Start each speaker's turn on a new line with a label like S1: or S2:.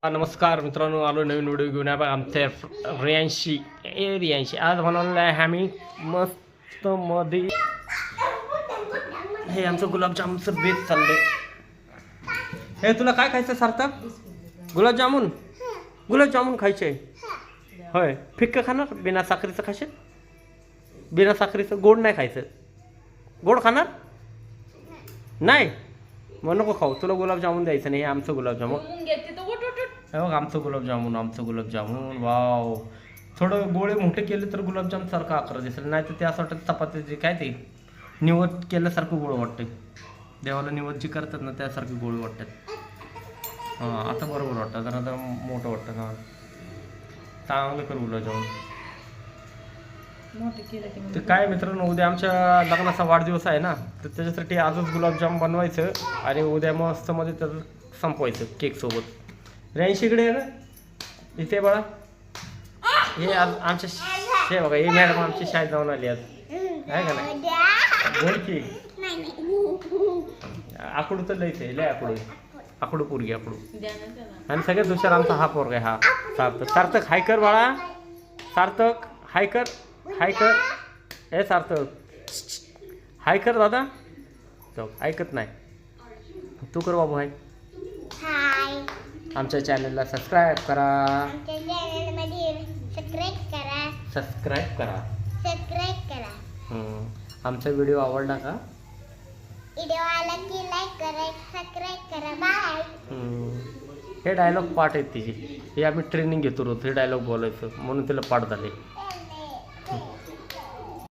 S1: नमस्कार मित्रांनो, आलो नवीन व्हिडिओ घेऊन आहे आमच्या रियांशी आज बनवलेलं आहे आम्ही मस्त मध्ये हे आमचं गुलाबजामचं बेत चाललंय. हे तुला काय खायचं सार्थक? गुलाबजामुन खायचे होय. फिक्क खाणार? बिना साखरेचं खाशील? बिना साखरेचं गोड नाही खायचं. गोड खाणार नाही? मग नको खाऊ, तुला गुलाबजामुन द्यायचं नाही. हे आमचं गुलाबजामुन, हे बघ आमचं गुलाबजामुन. वाव, थोडं गोळे मोठे केले तर गुलाबजाम सारखं आकार दिसेल, नाही तर ते असं वाटतं चपातीचे काय ते निवड केल्यासारखं गोळ वाटतं. देवाला निवड जी करतात ना त्यासारखे गोळे वाटतात. हां आता बरोबर वाटतं, जरा मोठं वाटतं. हां चांगलं कर गुलाबजामुन. तर काय मित्रांनो, उद्या आमच्या लग्नाचा वाढदिवस आहे ना, तर त्याच्यासाठी आजच गुलाबजाम बनवायचं आणि उद्या मस्त मध्ये त्याचं संपवायचं केकसोबत. इकडे आहे ना, इथे बघा. हे आज आमच्या हे बघा, हे मॅडम आमची शाळेत जाऊन आली आज, आहे का नाही? बोलची आकडू तर लयच लय आकडू पोरगी आकडू. आणि सगळ्यात दुसरा आमचा हा पोरगा आहे, हा सार्थक. हाय कर बाळा, सार्थक हाय कर. हे सार्थक हाय कर दादा. तो ऐकत नाही, तू कर बाबू. हाय. आमच्या चॅनलला सबस्क्राईब करा. आमचा व्हिडिओ आवडला का? हे डायलॉग पाठ आहेत तिचे, हे आम्ही ट्रेनिंग घेतो रोज. हे डायलॉग बोलायचं म्हणून तिला पाठ झाले.